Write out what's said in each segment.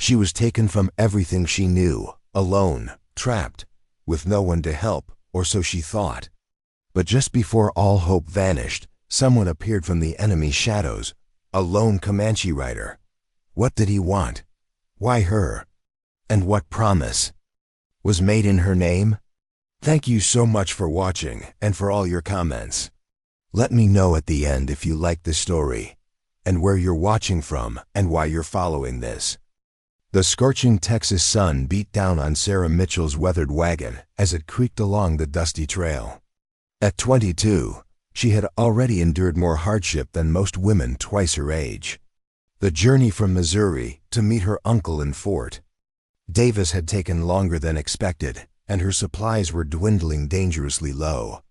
She was taken from everything she knew, alone, trapped, with no one to help, or so she thought. But just before all hope vanished, someone appeared from the enemy's shadows, a lone Comanche rider. What did he want? Why her? And what promise was made in her name? Thank you so much for watching and for all your comments. Let me know at the end if you liked the story, and where you're watching from and why you're following this. The scorching Texas sun beat down on Sarah Mitchell's weathered wagon as it creaked along the dusty trail. At 22, she had already endured more hardship than most women twice her age. The journey from Missouri to meet her uncle in Fort Davis had taken longer than expected, and her supplies were dwindling dangerously low.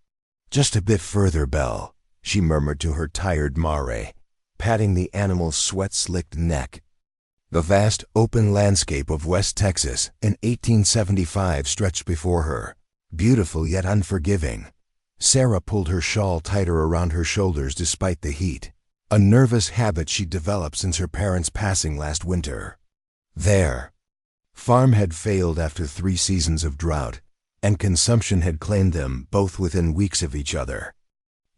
"Just a bit further, Belle," she murmured to her tired mare, patting the animal's sweat-slicked neck. The vast open landscape of West Texas in 1875 stretched before her, beautiful yet unforgiving. Sarah pulled her shawl tighter around her shoulders despite the heat, a nervous habit she'd developed since her parents' passing last winter. Their farm had failed after 3 seasons of drought, and consumption had claimed them both within weeks of each other.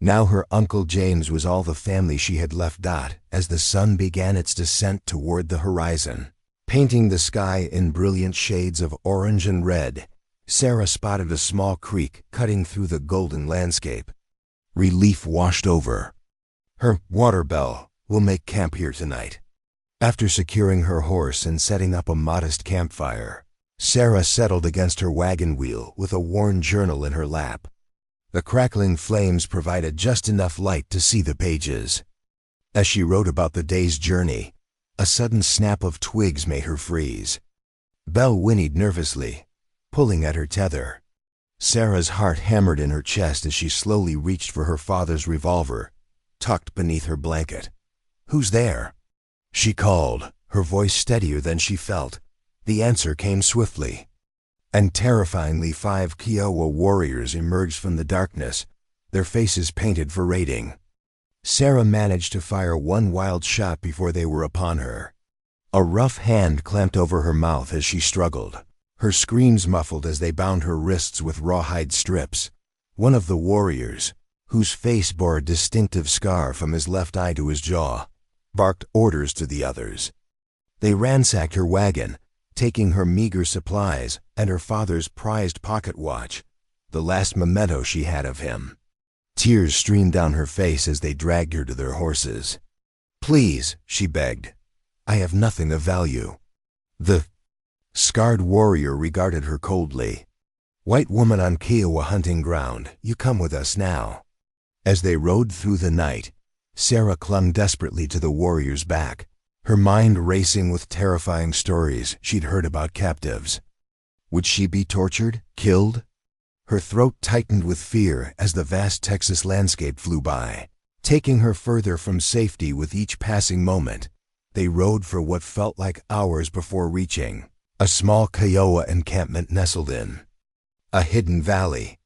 Now her Uncle James was all the family she had left. As the sun began its descent toward the horizon, painting the sky in brilliant shades of orange and red, Sarah spotted a small creek cutting through the golden landscape. Relief washed over her. "Water, Belle. We'll make camp here tonight." After securing her horse and setting up a modest campfire, Sarah settled against her wagon wheel with a worn journal in her lap. The crackling flames provided just enough light to see the pages. As she wrote about the day's journey, a sudden snap of twigs made her freeze. Belle whinnied nervously, pulling at her tether. Sarah's heart hammered in her chest as she slowly reached for her father's revolver, tucked beneath her blanket. "Who's there?" she called, her voice steadier than she felt. The answer came swiftly. And terrifyingly, 5 Kiowa warriors emerged from the darkness, their faces painted for raiding. Sarah managed to fire one wild shot before they were upon her. A rough hand clamped over her mouth as she struggled, her screams muffled as they bound her wrists with rawhide strips. One of the warriors, whose face bore a distinctive scar from his left eye to his jaw, barked orders to the others. They ransacked her wagon, taking her meager supplies and her father's prized pocket watch, the last memento she had of him. Tears streamed down her face as they dragged her to their horses. "Please," she begged, "I have nothing of value." The scarred warrior regarded her coldly. "White woman on Kiowa hunting ground, you come with us now." As they rode through the night, Sarah clung desperately to the warrior's back, her mind racing with terrifying stories she'd heard about captives. Would she be tortured, killed? Her throat tightened with fear as the vast Texas landscape flew by, taking her further from safety with each passing moment. They rode for what felt like hours before reaching a small Kiowa encampment nestled in a hidden valley.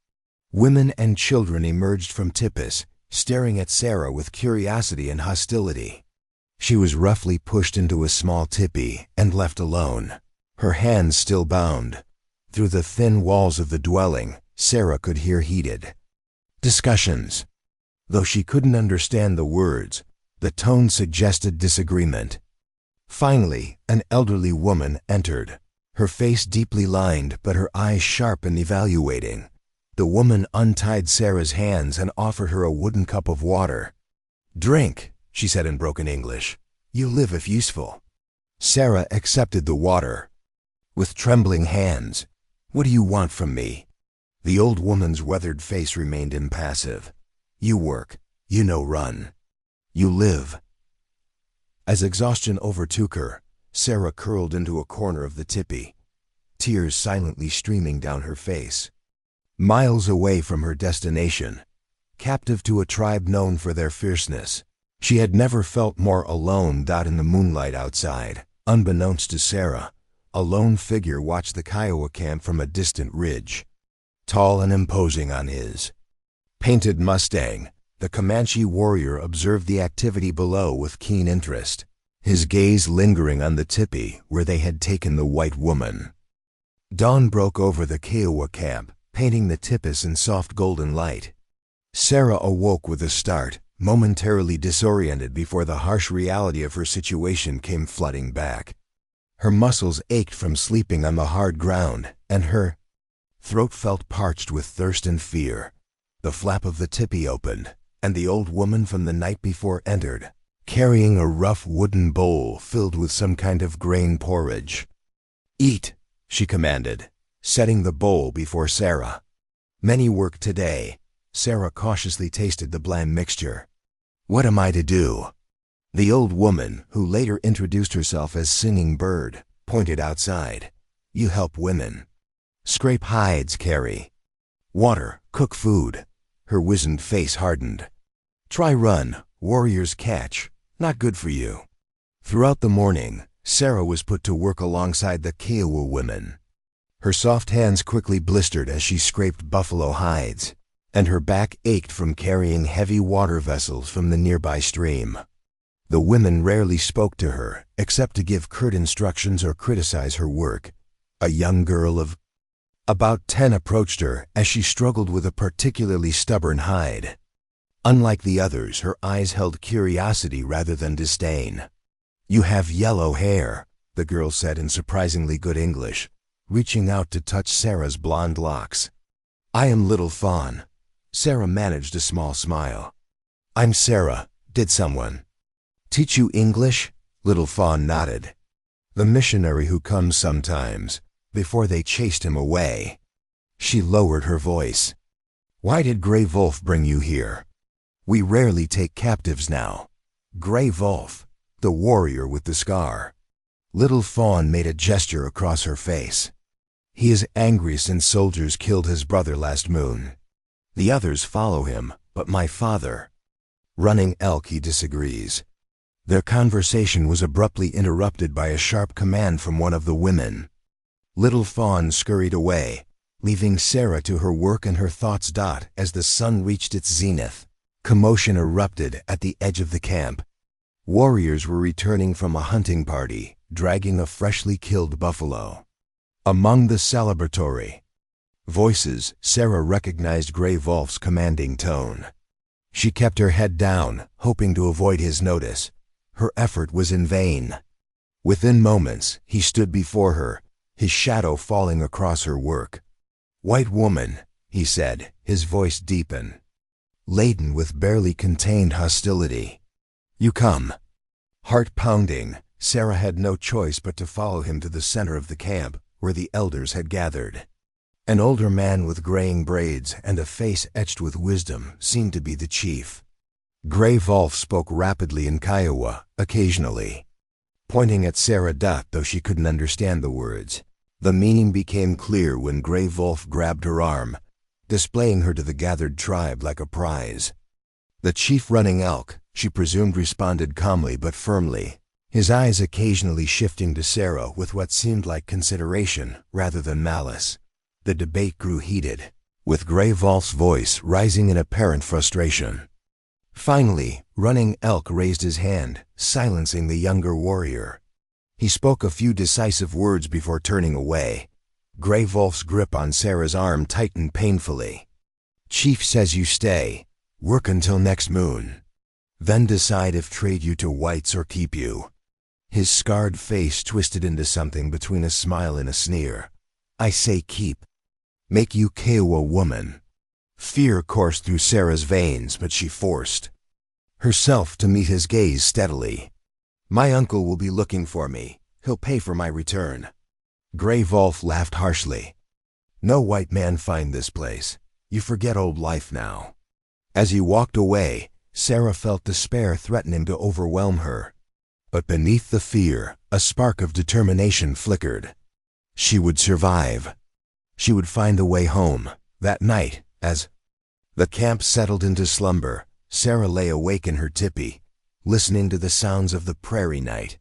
Women and children emerged from tippis, staring at Sarah with curiosity and hostility. She was roughly pushed into a small tipi and left alone, her hands still bound. Through the thin walls of the dwelling, Sarah could hear heated discussions. Though she couldn't understand the words, the tone suggested disagreement. Finally, an elderly woman entered, her face deeply lined but her eyes sharp and evaluating. The woman untied Sarah's hands and offered her a wooden cup of water. "Drink," she said in broken English. "You live if useful." Sarah accepted the water with trembling hands. "What do you want from me?" The old woman's weathered face remained impassive. "You work, you no run. You live." As exhaustion overtook her, Sarah curled into a corner of the tipi, tears silently streaming down her face. Miles away from her destination, captive to a tribe known for their fierceness, she had never felt more alone. In the moonlight outside, unbeknownst to Sarah, a lone figure watched the Kiowa camp from a distant ridge. Tall and imposing on his painted Mustang, the Comanche warrior observed the activity below with keen interest. his gaze lingering on the tipi where they had taken the white woman. Dawn broke over the Kiowa camp, painting the tipis in soft golden light. Sarah awoke with a start, momentarily disoriented before the harsh reality of her situation came flooding back. Her muscles ached from sleeping on the hard ground, and her throat felt parched with thirst and fear. The flap of the tipi opened, and the old woman from the night before entered, carrying a rough wooden bowl filled with some kind of grain porridge. "Eat," she commanded, setting the bowl before Sarah. "Many work today." Sarah cautiously tasted the bland mixture. "What am I to do?" The old woman, who later introduced herself as Singing Bird, pointed outside. "You help women. Scrape hides, carry water, cook food." Her wizened face hardened. "Try run, warriors catch. Not good for you." Throughout the morning, Sarah was put to work alongside the Kiowa women. Her soft hands quickly blistered as she scraped buffalo hides, and her back ached from carrying heavy water vessels from the nearby stream. The women rarely spoke to her, except to give curt instructions or criticize her work. A young girl of about 10 approached her as she struggled with a particularly stubborn hide. Unlike the others, her eyes held curiosity rather than disdain. "You have yellow hair," the girl said in surprisingly good English, reaching out to touch Sarah's blonde locks. "I am Little Fawn." Sarah managed a small smile. "I'm Sarah. Did someone teach you English?" Little Fawn nodded. "The missionary who comes sometimes, before they chased him away." She lowered her voice. "Why did Grey Wolf bring you here? We rarely take captives now." Grey Wolf, the warrior with the scar. Little Fawn made a gesture across her face. "He is angry since soldiers killed his brother last moon. The others follow him, but my father, Running Elk, he disagrees." Their conversation was abruptly interrupted by a sharp command from one of the women. Little Fawn scurried away, leaving Sarah to her work and her thoughts. As the sun reached its zenith, commotion erupted at the edge of the camp. Warriors were returning from a hunting party, dragging a freshly killed buffalo. Among the celebratory voices, Sarah recognized Grey Wolf's commanding tone. She kept her head down, hoping to avoid his notice. Her effort was in vain. Within moments, he stood before her, his shadow falling across her work. "White woman," he said, his voice deepened, laden with barely contained hostility. "You come." Heart pounding, Sarah had no choice but to follow him to the center of the camp, where the elders had gathered. An older man with graying braids and a face etched with wisdom seemed to be the chief. Grey Wolf spoke rapidly in Kiowa, occasionally, pointing at Sarah. Though she couldn't understand the words, the meaning became clear when Grey Wolf grabbed her arm, displaying her to the gathered tribe like a prize. The chief Running Elk, she presumed, responded calmly but firmly, his eyes occasionally shifting to Sarah with what seemed like consideration rather than malice. The debate grew heated, with Grey Wolf's voice rising in apparent frustration. Finally, Running Elk raised his hand, silencing the younger warrior. He spoke a few decisive words before turning away. Grey Wolf's grip on Sarah's arm tightened painfully. "Chief says you stay, work until next moon, then decide if trade you to whites or keep you." His scarred face twisted into something between a smile and a sneer. "I say keep. Make you Kiowa woman." Fear coursed through Sarah's veins, but she forced herself to meet his gaze steadily. "My uncle will be looking for me. He'll pay for my return." Grey Wolf laughed harshly. "No white man find this place. You forget old life now." As he walked away, Sarah felt despair threatening to overwhelm her. But beneath the fear, a spark of determination flickered. She would survive. She would find a way home. That night, as the camp settled into slumber, Sarah lay awake in her tipi, listening to the sounds of the prairie night.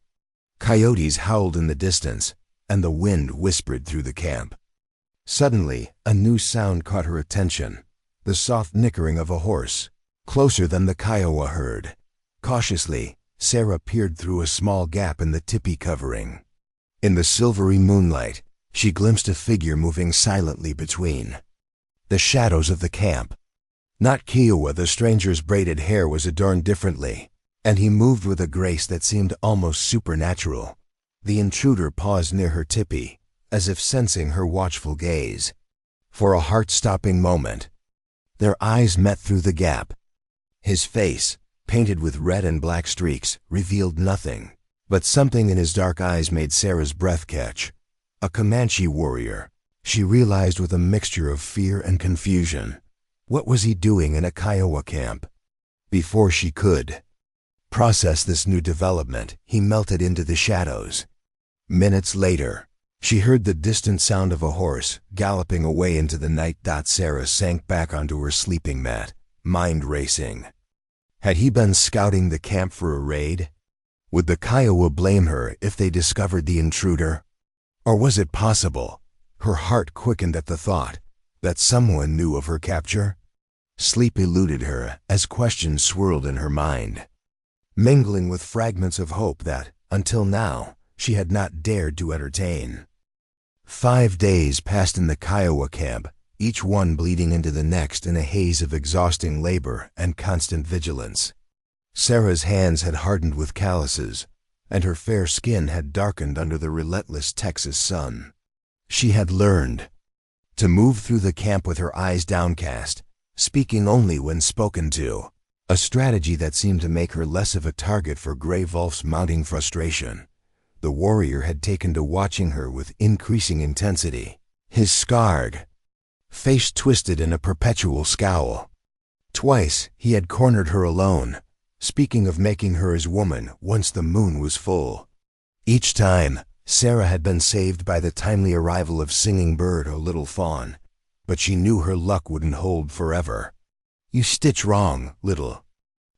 Coyotes howled in the distance, and the wind whispered through the camp. Suddenly, a new sound caught her attention, the soft nickering of a horse, closer than the Kiowa herd. Cautiously, Sarah peered through a small gap in the tipi covering. In the silvery moonlight, she glimpsed a figure moving silently between the shadows of the camp. Not Kiowa, the stranger's braided hair was adorned differently, and he moved with a grace that seemed almost supernatural. The intruder paused near her tipi, as if sensing her watchful gaze. For a heart-stopping moment, their eyes met through the gap. His face, painted with red and black streaks, revealed nothing, but something in his dark eyes made Sarah's breath catch. A Comanche warrior, she realized with a mixture of fear and confusion. What was he doing in a Kiowa camp? Before she could process this new development, he melted into the shadows. Minutes later, she heard the distant sound of a horse galloping away into the night. Sarah sank back onto her sleeping mat, mind racing. Had he been scouting the camp for a raid? Would the Kiowa blame her if they discovered the intruder? Or was it possible, her heart quickened at the thought, that someone knew of her capture? Sleep eluded her as questions swirled in her mind, mingling with fragments of hope that, until now, she had not dared to entertain. 5 days passed in the Kiowa camp, each one bleeding into the next in a haze of exhausting labor and constant vigilance. Sarah's hands had hardened with calluses, and her fair skin had darkened under the relentless Texas sun. She had learned to move through the camp with her eyes downcast, speaking only when spoken to, a strategy that seemed to make her less of a target for Gray Wolf's mounting frustration. The warrior had taken to watching her with increasing intensity, his scarred face twisted in a perpetual scowl. Twice he had cornered her alone, speaking of making her his woman once the moon was full. Each time, Sarah had been saved by the timely arrival of Singing Bird or Little Fawn, but she knew her luck wouldn't hold forever. "You stitch wrong, Little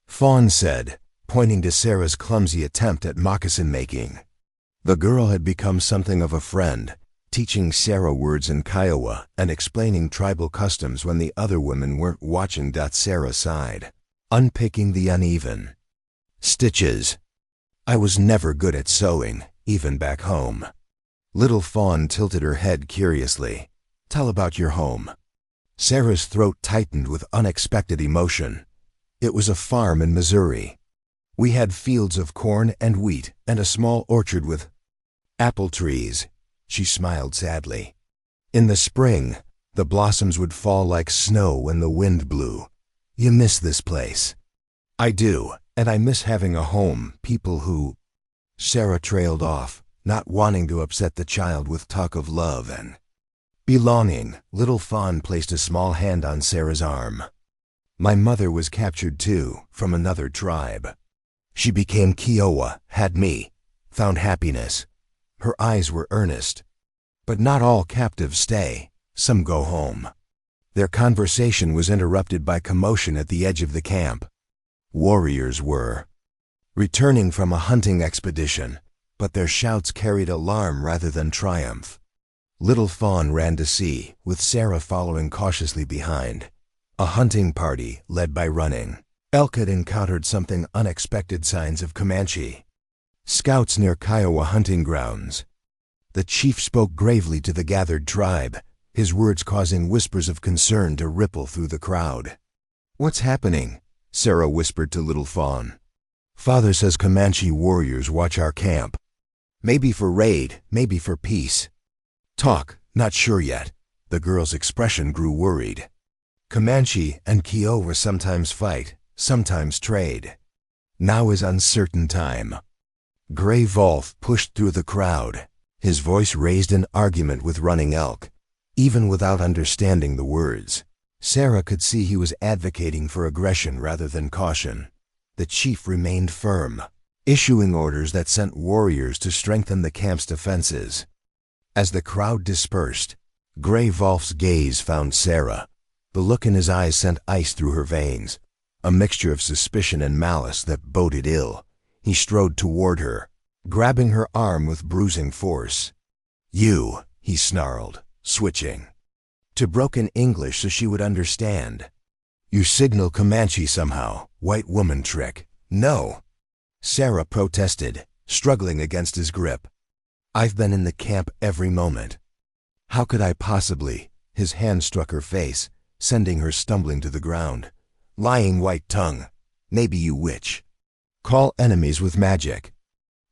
Fawn said, pointing to Sarah's clumsy attempt at moccasin making. The girl had become something of a friend, teaching Sarah words in Kiowa and explaining tribal customs when the other women weren't watching. Sarah sighed, unpicking the uneven stitches. "I was never good at sewing, even back home." Little Fawn tilted her head curiously. "Tell about your home." Sarah's throat tightened with unexpected emotion. It was a farm in Missouri. "We had fields of corn and wheat and a small orchard with apple trees." She smiled sadly. "In the spring, the blossoms would fall like snow when the wind blew. You miss this place." "I do, and I miss having a home, people who—" Sarah trailed off, not wanting to upset the child with talk of love and belonging. Little Fawn placed a small hand on Sarah's arm. "My mother was captured too, from another tribe. She became Kiowa, had me, found happiness." Her eyes were earnest. "But not all captives stay. Some go home." Their conversation was interrupted by commotion at the edge of the camp. Warriors were returning from a hunting expedition, but their shouts carried alarm rather than triumph. Little Fawn ran to see, with Sarah following cautiously behind. A hunting party led by Running Elk had encountered something unexpected: signs of Comanche scouts near Kiowa hunting grounds. The chief spoke gravely to the gathered tribe, his words causing whispers of concern to ripple through the crowd. "What's happening?" Sarah whispered to Little Fawn. "Father says Comanche warriors watch our camp. Maybe for raid, maybe for peace. Talk, not sure yet." The girl's expression grew worried. "Comanche and Kiowa sometimes fight, sometimes trade. Now is uncertain time." Gray Wolf pushed through the crowd, his voice raised in argument with Running Elk, even without understanding the words. Sarah could see he was advocating for aggression rather than caution. The chief remained firm, issuing orders that sent warriors to strengthen the camp's defenses. As the crowd dispersed, Gray Wolf's gaze found Sarah. The look in his eyes sent ice through her veins, a mixture of suspicion and malice that boded ill. He strode toward her, grabbing her arm with bruising force. "You," he snarled, switching to broken English so she would understand. "You signal Comanche somehow, white woman trick." "No." Sarah protested, struggling against his grip. I've been in the camp every moment. How could I possibly? His hand struck her face, sending her stumbling to the ground. Lying white tongue. Maybe you witch. Call enemies with magic.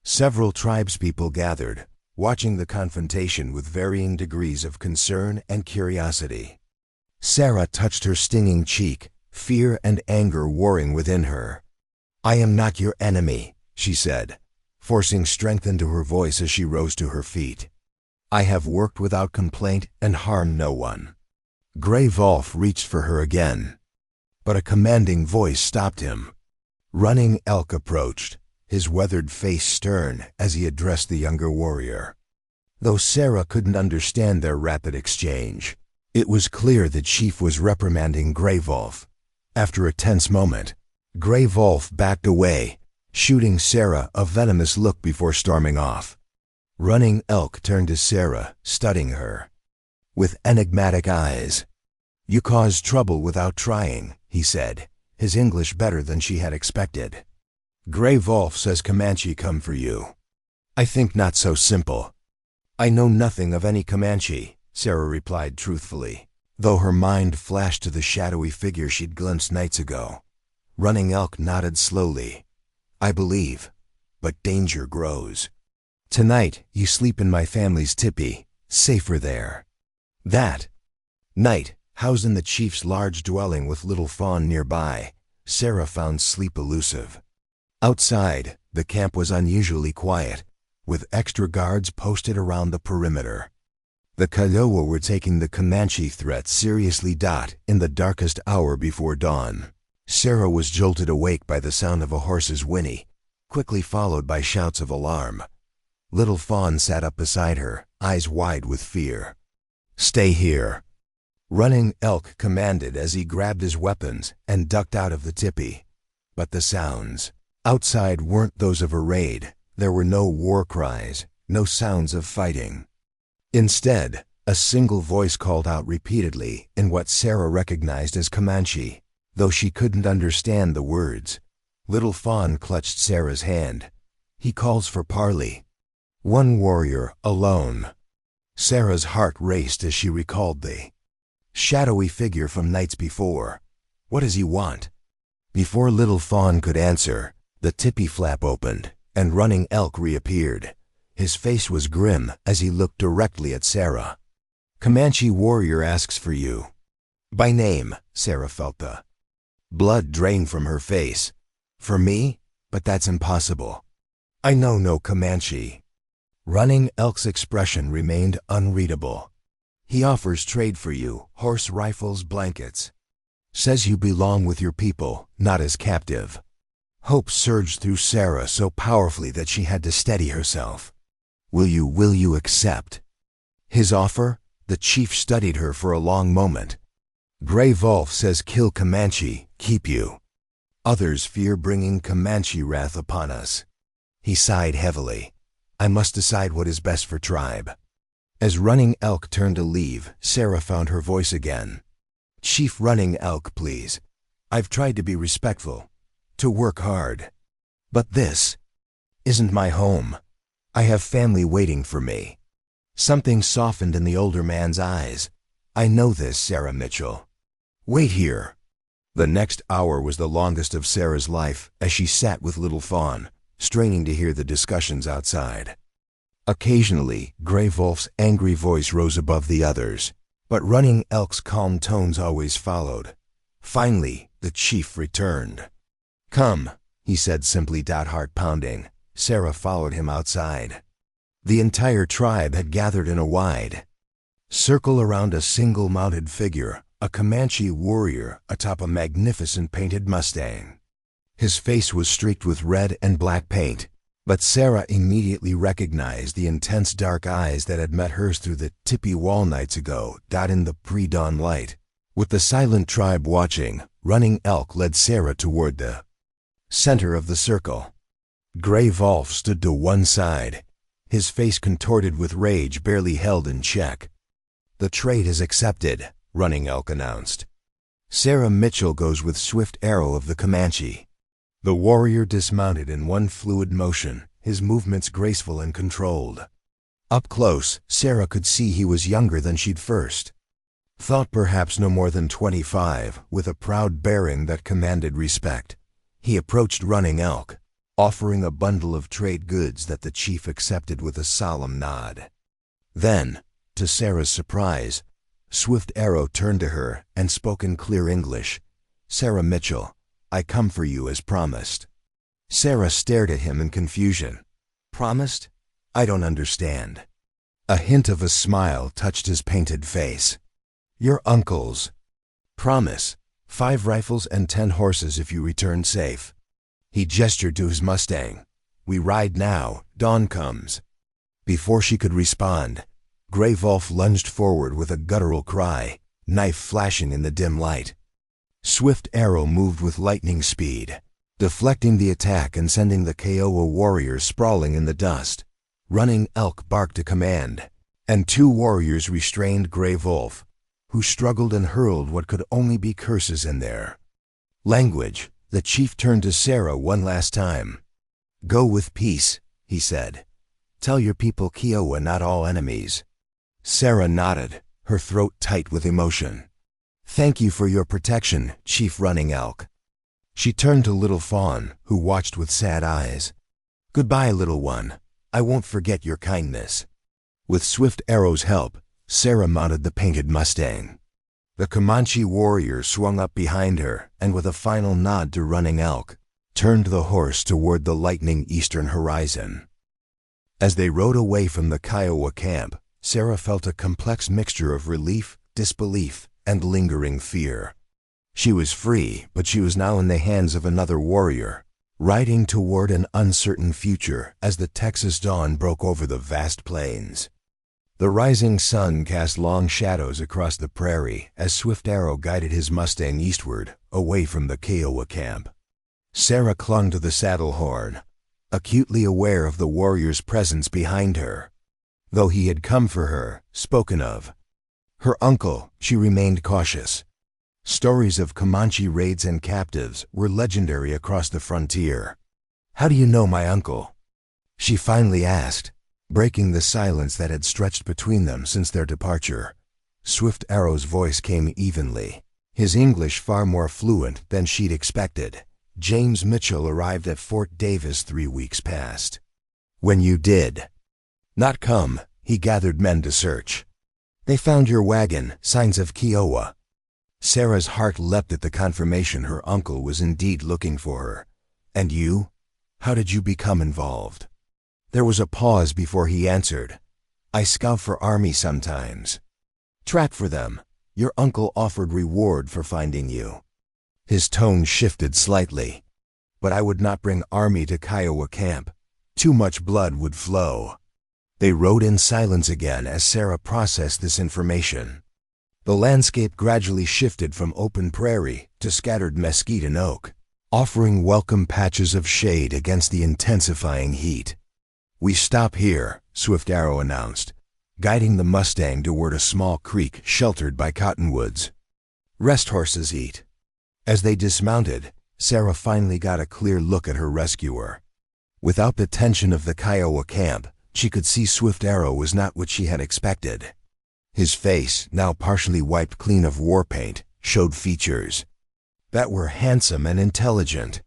Several tribespeople gathered, watching the confrontation with varying degrees of concern and curiosity. Sarah touched her stinging cheek, fear and anger warring within her. I am not your enemy, she said, forcing strength into her voice as she rose to her feet. I have worked without complaint and harmed no one. Gray Wolf reached for her again, but a commanding voice stopped him. Running Elk approached, his weathered face stern as he addressed the younger warrior. Though Sarah couldn't understand their rapid exchange, it was clear the chief was reprimanding Gray Wolf. After a tense moment, Gray Wolf backed away, shooting Sarah a venomous look before storming off. Running Elk turned to Sarah, studying her with enigmatic eyes. You caused trouble without trying, he said, his English better than she had expected. Gray Wolf says Comanche come for you. I think not so simple. I know nothing of any Comanche, Sarah replied truthfully, though her mind flashed to the shadowy figure she'd glimpsed nights ago. Running Elk nodded slowly. I believe, but danger grows. Tonight you sleep in my family's tipi, safer there. That night, housed in the chief's large dwelling with Little Fawn nearby, Sarah found sleep elusive. Outside, the camp was unusually quiet, with extra guards posted around the perimeter. The Kiowa were taking the Comanche threat seriously. In the darkest hour before dawn, Sarah was jolted awake by the sound of a horse's whinny, quickly followed by shouts of alarm. Little Fawn sat up beside her, eyes wide with fear. Stay here, Running Elk commanded as he grabbed his weapons and ducked out of the tipi. But the sounds outside weren't those of a raid. There were no war cries, no sounds of fighting. Instead, a single voice called out repeatedly in what Sarah recognized as Comanche, though she couldn't understand the words. Little Fawn clutched Sarah's hand. He calls for parley. One warrior, alone. Sarah's heart raced as she recalled the shadowy figure from nights before. What does he want? Before Little Fawn could answer, the tipi flap opened, and Running Elk reappeared. His face was grim as he looked directly at Sarah. Comanche warrior asks for you. By name, Sarah felt the blood drain from her face. For me? But that's impossible. I know no Comanche. Running Elk's expression remained unreadable. He offers trade for you, horse rifles, blankets. Says you belong with your people, not as captive. Hope surged through Sarah so powerfully that she had to steady herself. Will you accept? His offer? The chief studied her for a long moment. Gray Wolf says kill Comanche, keep you. Others fear bringing Comanche wrath upon us. He sighed heavily. I must decide what is best for tribe. As Running Elk turned to leave, Sarah found her voice again. Chief Running Elk, please. I've tried to be respectful, to work hard. But this isn't my home. I have family waiting for me. Something softened in the older man's eyes. I know this, Sarah Mitchell. Wait here. The next hour was the longest of Sarah's life as she sat with Little Fawn, straining to hear the discussions outside. Occasionally, Gray Wolf's angry voice rose above the others, but Running Elk's calm tones always followed. Finally, the chief returned. Come, he said simply, heart pounding. Sarah followed him outside. The entire tribe had gathered in a wide circle around a single mounted figure, a Comanche warrior atop a magnificent painted Mustang. His face was streaked with red and black paint, but Sarah immediately recognized the intense dark eyes that had met hers through the tipi wall nights ago, in the pre-dawn light. With the silent tribe watching, Running Elk led Sarah toward the center of the circle. Gray Wolf stood to one side, his face contorted with rage barely held in check. The trade is accepted, Running Elk announced. Sarah Mitchell goes with Swift Arrow of the Comanche. The warrior dismounted in one fluid motion, his movements graceful and controlled. Up close, Sarah could see he was younger than she'd first thought, perhaps no more than 25, with a proud bearing that commanded respect. He approached Running Elk, offering a bundle of trade goods that the chief accepted with a solemn nod. Then, to Sarah's surprise, Swift Arrow turned to her and spoke in clear English. "Sarah Mitchell, I come for you as promised." Sarah stared at him in confusion. "Promised? I don't understand." A hint of a smile touched his painted face. "Your uncle's promise, 5 rifles and 10 horses if you return safe." He gestured to his Mustang. "We ride now, dawn comes." Before she could respond, Gray Wolf lunged forward with a guttural cry, knife flashing in the dim light. Swift Arrow moved with lightning speed, deflecting the attack and sending the Kiowa warriors sprawling in the dust. Running Elk barked a command, and 2 warriors restrained Gray Wolf, who struggled and hurled what could only be curses in their language. The chief turned to Sarah one last time. "Go with peace," he said. "Tell your people Kiowa not all enemies." Sarah nodded, her throat tight with emotion. "Thank you for your protection, Chief Running Elk." She turned to Little Fawn, who watched with sad eyes. "Goodbye, little one. I won't forget your kindness." With Swift Arrow's help, Sarah mounted the painted Mustang. The Comanche warrior swung up behind her and, with a final nod to Running Elk, turned the horse toward the lightening eastern horizon. As they rode away from the Kiowa camp, Sarah felt a complex mixture of relief, disbelief, and lingering fear. She was free, but she was now in the hands of another warrior, riding toward an uncertain future as the Texas dawn broke over the vast plains. The rising sun cast long shadows across the prairie as Swift Arrow guided his Mustang eastward, away from the Kiowa camp. Sarah clung to the saddle horn, acutely aware of the warrior's presence behind her. Though he had come for her, spoken of her uncle, she remained cautious. Stories of Comanche raids and captives were legendary across the frontier. "How do you know my uncle?" she finally asked, breaking the silence that had stretched between them since their departure. Swift Arrow's voice came evenly, his English far more fluent than she'd expected. "James Mitchell arrived at Fort Davis 3 weeks past." "When you did not come, he gathered men to search. They found your wagon, signs of Kiowa." Sarah's heart leapt at the confirmation her uncle was indeed looking for her. "And you? How did you become involved?" There was a pause before he answered. "I scout for Army sometimes. Track for them. Your uncle offered reward for finding you." His tone shifted slightly. "But I would not bring Army to Kiowa camp. Too much blood would flow." They rode in silence again as Sarah processed this information. The landscape gradually shifted from open prairie to scattered mesquite and oak, offering welcome patches of shade against the intensifying heat. "We stop here," Swift Arrow announced, guiding the Mustang toward a small creek sheltered by cottonwoods. "Rest horses eat." As they dismounted, Sarah finally got a clear look at her rescuer. Without the tension of the Kiowa camp, she could see Swift Arrow was not what she had expected. His face, now partially wiped clean of war paint, showed features that were handsome and intelligent.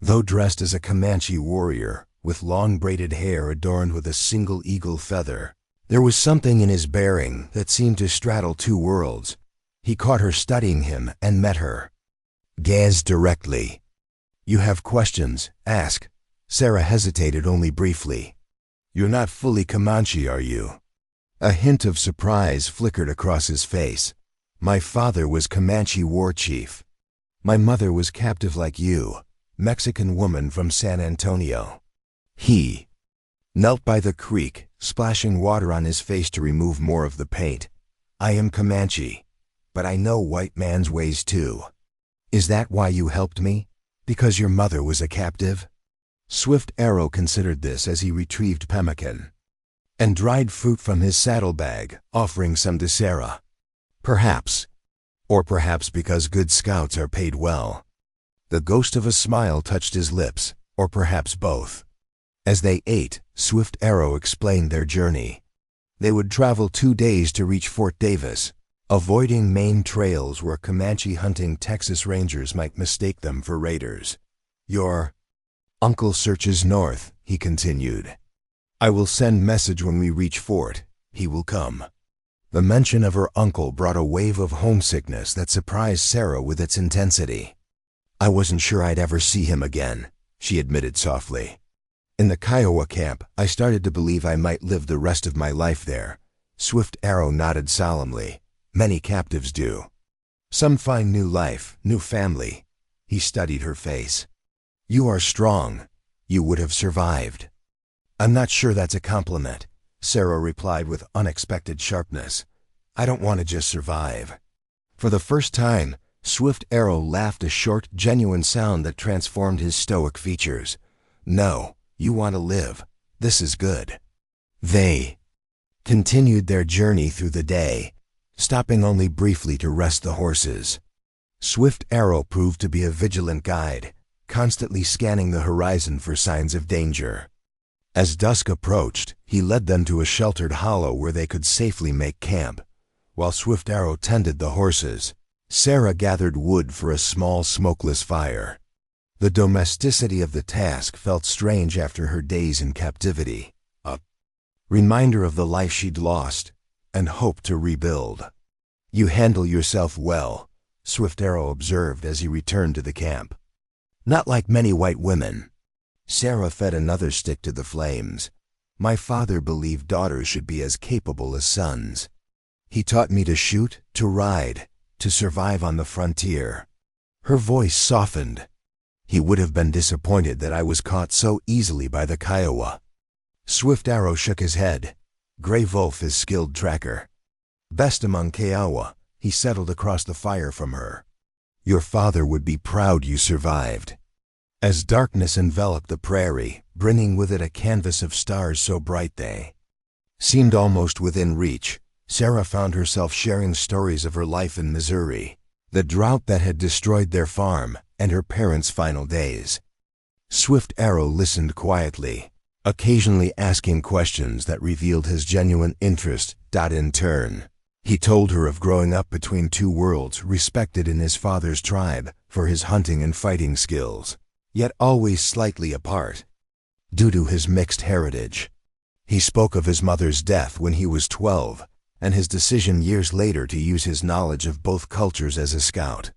Though dressed as a Comanche warrior, with long braided hair adorned with a single eagle feather, there was something in his bearing that seemed to straddle 2 worlds. He caught her studying him and met her gaze directly. "You have questions? Ask." Sarah hesitated only briefly. "You're not fully Comanche, are you?" A hint of surprise flickered across his face. "My father was Comanche war chief. My mother was captive like you, Mexican woman from San Antonio." He knelt by the creek, splashing water on his face to remove more of the paint. "I am Comanche, but I know white man's ways too." "Is that why you helped me? Because your mother was a captive?" Swift Arrow considered this as he retrieved pemmican and dried fruit from his saddlebag, offering some to Sarah. "Perhaps. Or perhaps because good scouts are paid well." The ghost of a smile touched his lips, or perhaps both. As they ate, Swift Arrow explained their journey. They would travel 2 days to reach Fort Davis, avoiding main trails where Comanche hunting Texas Rangers might mistake them for raiders. "Your uncle searches north," he continued. "I will send message when we reach fort. He will come." The mention of her uncle brought a wave of homesickness that surprised Sarah with its intensity. "I wasn't sure I'd ever see him again," she admitted softly. "In the Kiowa camp, I started to believe I might live the rest of my life there." Swift Arrow nodded solemnly. "Many captives do. Some find new life, new family." He studied her face. "You are strong. You would have survived." "I'm not sure that's a compliment," Sarah replied with unexpected sharpness. "I don't want to just survive." For the first time, Swift Arrow laughed, a short, genuine sound that transformed his stoic features. "No, you want to live. This is good." They continued their journey through the day, stopping only briefly to rest the horses. Swift Arrow proved to be a vigilant guide, constantly scanning the horizon for signs of danger. As dusk approached, he led them to a sheltered hollow where they could safely make camp. While Swift Arrow tended the horses, Sarah gathered wood for a small smokeless fire. The domesticity of the task felt strange after her days in captivity, a reminder of the life she'd lost and hoped to rebuild. "You handle yourself well," Swift Arrow observed as he returned to the camp. "Not like many white women." Sarah fed another stick to the flames. "My father believed daughters should be as capable as sons. He taught me to shoot, to ride, to survive on the frontier." Her voice softened. "He would have been disappointed that I was caught so easily by the Kiowa." Swift Arrow shook his head. "Gray Wolf is skilled tracker. Best among Kiowa." He settled across the fire from her. "Your father would be proud you survived." As darkness enveloped the prairie, bringing with it a canvas of stars so bright they seemed almost within reach, Sarah found herself sharing stories of her life in Missouri, the drought that had destroyed their farm, and her parents' final days. Swift Arrow listened quietly, occasionally asking questions that revealed his genuine interest. In turn, he told her of growing up between two worlds, respected in his father's tribe for his hunting and fighting skills, yet always slightly apart due to his mixed heritage. He spoke of his mother's death when he was 12, and his decision years later to use his knowledge of both cultures as a scout.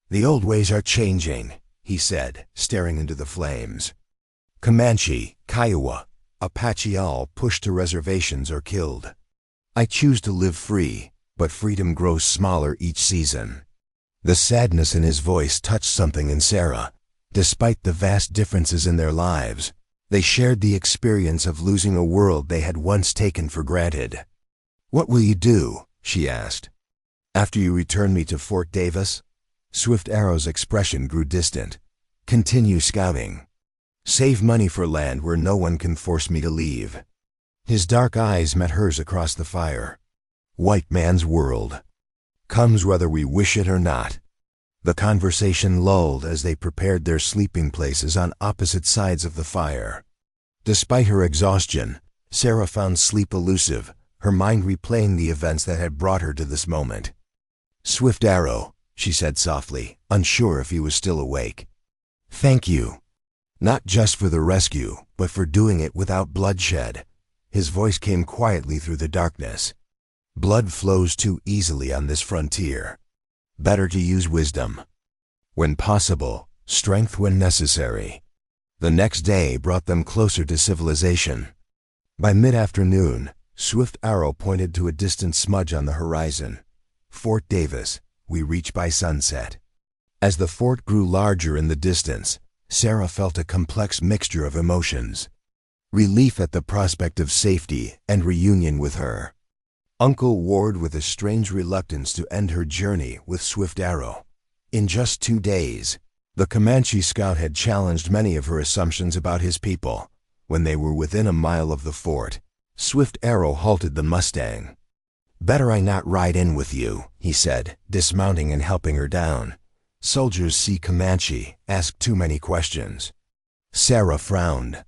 "The old ways are changing," he said, staring into the flames. "Comanche, Kiowa, Apache all pushed to reservations or killed. I choose to live free, but freedom grows smaller each season." The sadness in his voice touched something in Sarah. Despite the vast differences in their lives, they shared the experience of losing a world they had once taken for granted. "What will you do?" she asked. "After you return me to Fort Davis?" Swift Arrow's expression grew distant. "Continue scouting. Save money for land where no one can force me to leave." His dark eyes met hers across the fire. "White man's world comes whether we wish it or not." The conversation lulled as they prepared their sleeping places on opposite sides of the fire. Despite her exhaustion, Sarah found sleep elusive, her mind replaying the events that had brought her to this moment. "Swift Arrow," she said softly, unsure if he was still awake. "Thank you. Not just for the rescue, but for doing it without bloodshed." His voice came quietly through the darkness. "Blood flows too easily on this frontier. Better to use wisdom when possible, strength when necessary." The next day brought them closer to civilization. By mid-afternoon, Swift Arrow pointed to a distant smudge on the horizon. "Fort Davis, we reach by sunset." As the fort grew larger in the distance, Sarah felt a complex mixture of emotions. Relief at the prospect of safety and reunion with her Uncle Ward with a strange reluctance to end her journey with Swift Arrow. In just 2 days, the Comanche scout had challenged many of her assumptions about his people. When they were within a mile of the fort, Swift Arrow halted the Mustang. "Better I not ride in with you," he said, dismounting and helping her down. Soldiers see Comanche, ask too many questions. Sarah frowned.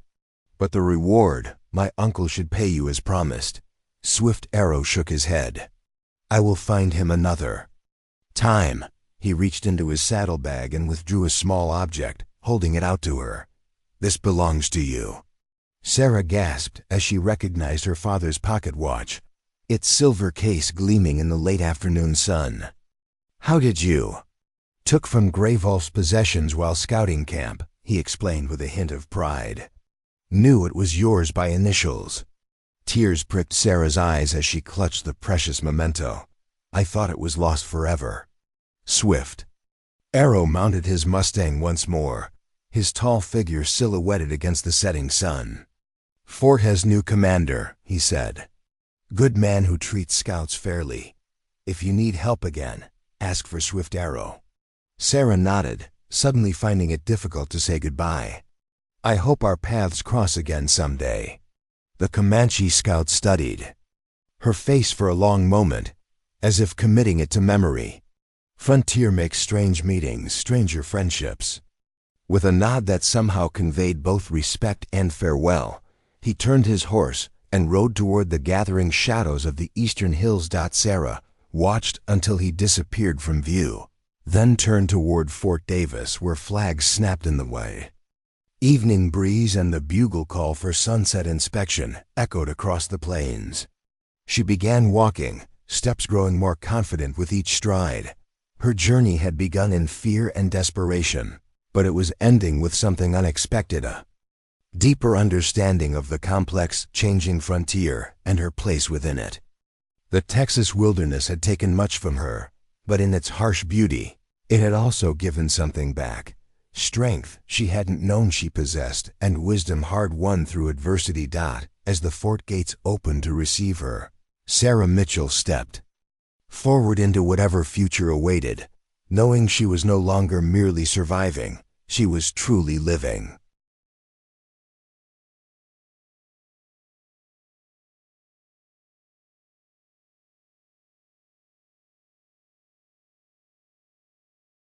But the reward, my uncle should pay you as promised. Swift Arrow shook his head. I will find him another time. He reached into his saddlebag and withdrew a small object, holding it out to her. This belongs to you. Sarah gasped as she recognized her father's pocket watch, its silver case gleaming in the late afternoon sun. How did you? Took from Greyvolf's possessions while scouting camp, he explained with a hint of pride. Knew it was yours by initials. Tears pricked Sarah's eyes as she clutched the precious memento. I thought it was lost forever. Swift Arrow mounted his Mustang once more, his tall figure silhouetted against the setting sun. Fort has new commander, he said. Good man who treats scouts fairly. If you need help again, ask for Swift Arrow. Sarah nodded, suddenly finding it difficult to say goodbye. I hope our paths cross again someday. The Comanche scout studied her face for a long moment, as if committing it to memory. Frontier makes strange meetings, stranger friendships. With a nod that somehow conveyed both respect and farewell, he turned his horse and rode toward the gathering shadows of the eastern hills. Sarah watched until he disappeared from view, then turned toward Fort Davis, where flags snapped in the way. Evening breeze and the bugle call for sunset inspection echoed across the plains. She began walking, steps growing more confident with each stride. Her journey had begun in fear and desperation, but it was ending with something unexpected, a deeper understanding of the complex, changing frontier and her place within it. The Texas wilderness had taken much from her, but in its harsh beauty, it had also given something back. Strength she hadn't known she possessed, and wisdom hard-won through adversity. As the fort gates opened to receive her, Sarah Mitchell stepped forward into whatever future awaited, knowing she was no longer merely surviving, she was truly living.